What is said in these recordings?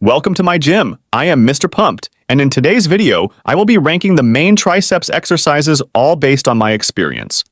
Welcome to my gym. I am Mr. Pumped, and in today's video, I will be ranking the main triceps exercises all based on my experience.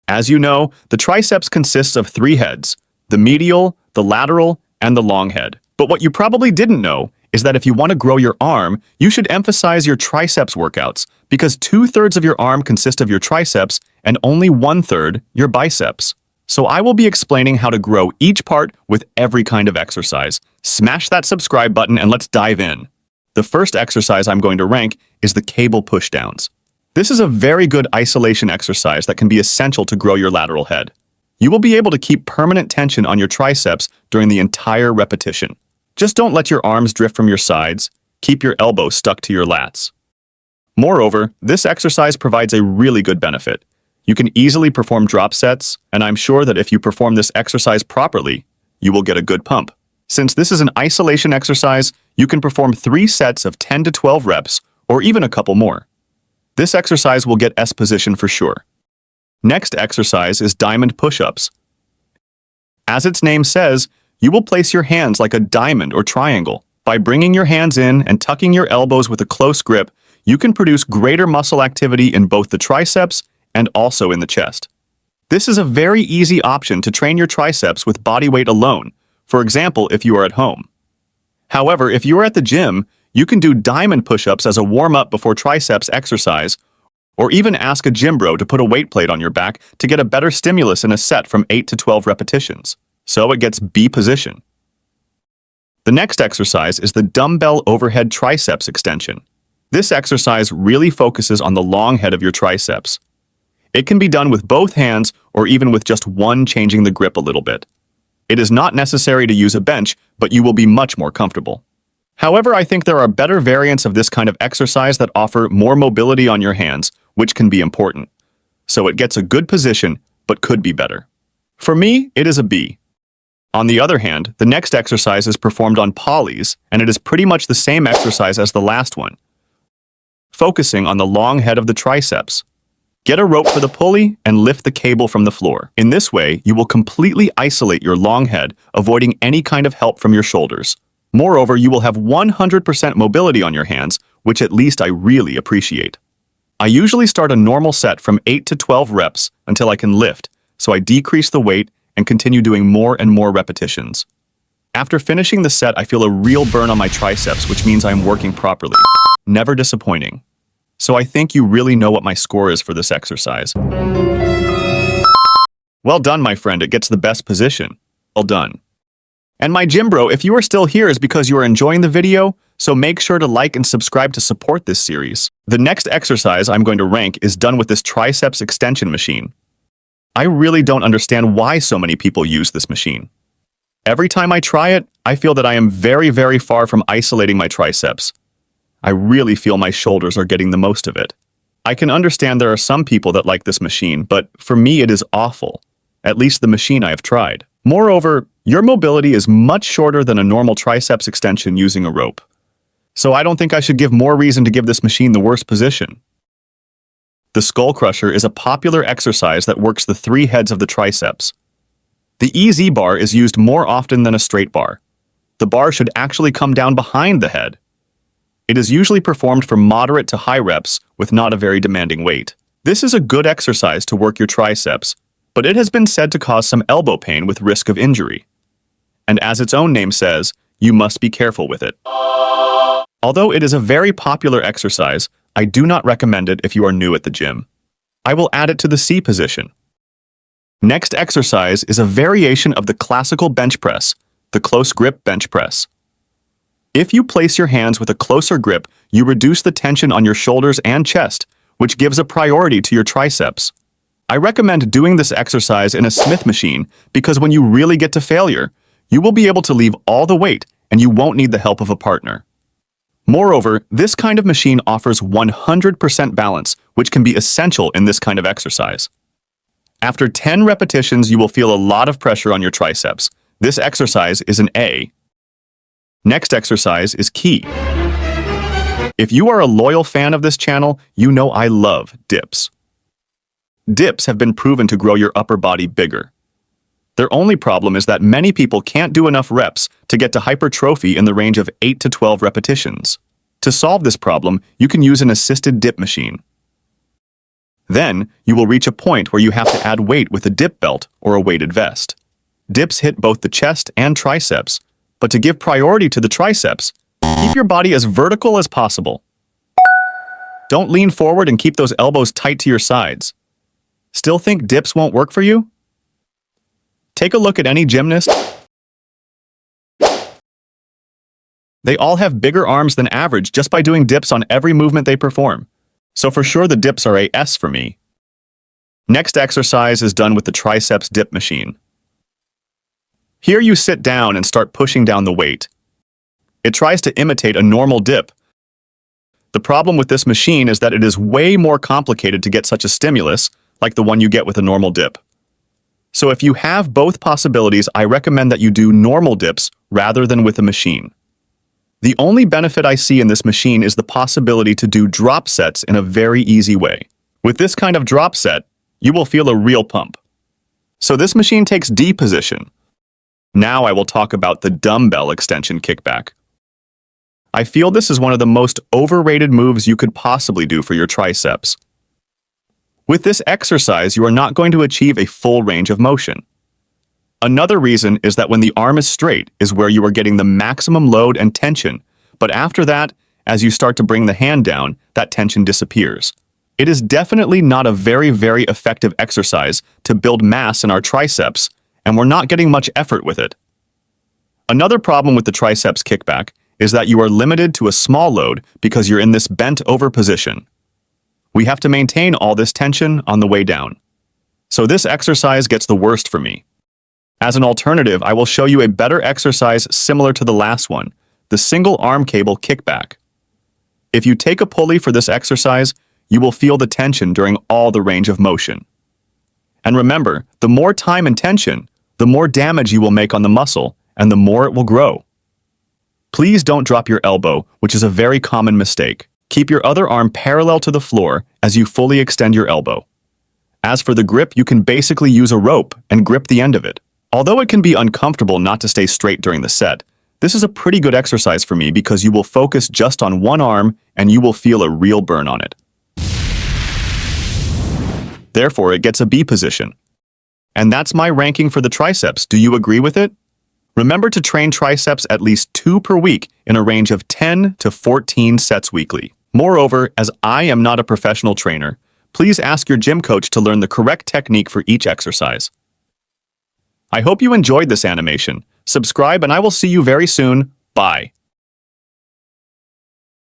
As you know, the triceps consists of 3 heads: the medial, the lateral, and the long head. But what you probably didn't know is that if you want to grow your arm, you should emphasize your triceps workouts, because 2/3 of your arm consist of your triceps and only 1/3 your biceps. So I will be explaining how to grow each part with every kind of exercise. Smash that subscribe button and let's dive in. The first exercise I'm going to rank is the cable pushdowns. This is a very good isolation exercise that can be essential to grow your lateral head. You will be able to keep permanent tension on your triceps during the entire repetition. Just don't let your arms drift from your sides. Keep your elbows stuck to your lats. Moreover, this exercise provides a really good benefit. You can easily perform drop sets, and I'm sure that if you perform this exercise properly, you will get a good pump. Since this is an isolation exercise, you can perform 3 sets of 10 to 12 reps, or even a couple more. This exercise will get S position for sure. Next exercise is Diamon Push Ups. As its name says, you will place your hands like a diamond or triangle. By bringing your hands in and tucking your elbows with a close grip, you can produce greater muscle activity in both the triceps and also in the chest. This is a very easy option to train your triceps with body weight alone, for example, if you are at home. However, if you are at the gym, you can do diamond push-ups as a warm-up before triceps exercise, or even ask a gym bro to put a weight plate on your back to get a better stimulus in a set from 8 to 12 repetitions. So it gets B position. The next exercise is the dumbbell overhead triceps extension. This exercise really focuses on the long head of your triceps. It can be done with both hands or even with just one, changing the grip a little bit. It is not necessary to use a bench, but you will be much more comfortable. However, I think there are better variants of this kind of exercise that offer more mobility on your hands, which can be important. So it gets a good position, but could be better. For me, it is a B. On the other hand, the next exercise is performed on polys, and it is pretty much the same exercise as the last one, focusing on the long head of the triceps. Get a rope for the pulley and lift the cable from the floor. In this way, you will completely isolate your long head, avoiding any kind of help from your shoulders. Moreover, you will have 100% mobility on your hands, which at least I really appreciate. I usually start a normal set from 8 to 12 reps until I can lift, so I decrease the weight and continue doing more and more repetitions. After finishing the set, I feel a real burn on my triceps, which means I'm working properly. Never disappointing. So I think you really know what my score is for this exercise. Well done, my friend. It gets the best position. Well done. And my gym bro, if you are still here is because you are enjoying the video, so make sure to like and subscribe to support this series. The next exercise I'm going to rank is done with this triceps extension machine. I really don't understand why so many people use this machine. Every time I try it, I feel that I am very, very far from isolating my triceps. I really feel my shoulders are getting the most of it. I can understand there are some people that like this machine, but for me it is awful, at least the machine I have tried. Moreover, your mobility is much shorter than a normal triceps extension using a rope. So I don't think I should give more reason to give this machine the worst position. The Skullcrusher is a popular exercise that works the 3 heads of the triceps. The EZ bar is used more often than a straight bar. The bar should actually come down behind the head. It is usually performed for moderate to high reps with not a very demanding weight. This is a good exercise to work your triceps, but it has been said to cause some elbow pain with risk of injury. And as its own name says, you must be careful with it. Although it is a very popular exercise, I do not recommend it if you are new at the gym. I will add it to the C position. Next exercise is a variation of the classical bench press, the close grip bench press. If you place your hands with a closer grip, you reduce the tension on your shoulders and chest, which gives a priority to your triceps. I recommend doing this exercise in a Smith machine because when you really get to failure, you will be able to leave all the weight and you won't need the help of a partner. Moreover, this kind of machine offers 100% balance, which can be essential in this kind of exercise. After 10 repetitions, you will feel a lot of pressure on your triceps. This exercise is an A. Next exercise is key. If you are a loyal fan of this channel, you know I love dips. Dips have been proven to grow your upper body bigger. Their only problem is that many people can't do enough reps to get to hypertrophy in the range of 8 to 12 repetitions. To solve this problem, you can use an assisted dip machine. Then, you will reach a point where you have to add weight with a dip belt or a weighted vest. Dips hit both the chest and triceps, but to give priority to the triceps, keep your body as vertical as possible. Don't lean forward and keep those elbows tight to your sides. Still think dips won't work for you? Take a look at any gymnast. They all have bigger arms than average just by doing dips on every movement they perform. So for sure the dips are a S for me. Next exercise is done with the triceps dip machine. Here you sit down and start pushing down the weight. It tries to imitate a normal dip. The problem with this machine is that it is way more complicated to get such a stimulus, like the one you get with a normal dip. So if you have both possibilities, I recommend that you do normal dips rather than with a machine. The only benefit I see in this machine is the possibility to do drop sets in a very easy way. With this kind of drop set, you will feel a real pump. So this machine takes D position. Now I will talk about the dumbbell extension kickback. I feel this is one of the most overrated moves you could possibly do for your triceps. With this exercise, you are not going to achieve a full range of motion. Another reason is that when the arm is straight is where you are getting the maximum load and tension, but after that, as you start to bring the hand down, that tension disappears. It is definitely not a very effective exercise to build mass in our triceps, and we're not getting much effort with it. Another problem with the triceps kickback is that you are limited to a small load because you're in this bent over position. We have to maintain all this tension on the way down. So this exercise gets the worst for me. As an alternative, I will show you a better exercise similar to the last one, the single arm cable kickback. If you take a pulley for this exercise, you will feel the tension during all the range of motion. And remember, the more time and tension, the more damage you will make on the muscle, and the more it will grow. Please don't drop your elbow, which is a very common mistake. Keep your other arm parallel to the floor as you fully extend your elbow. As for the grip, you can basically use a rope and grip the end of it. Although it can be uncomfortable not to stay straight during the set, this is a pretty good exercise for me because you will focus just on one arm and you will feel a real burn on it. Therefore, it gets a B position. And that's my ranking for the triceps. Do you agree with it? Remember to train triceps at least 2 per week in a range of 10 to 14 sets weekly. Moreover, as I am not a professional trainer, please ask your gym coach to learn the correct technique for each exercise. I hope you enjoyed this animation. Subscribe and I will see you very soon. Bye.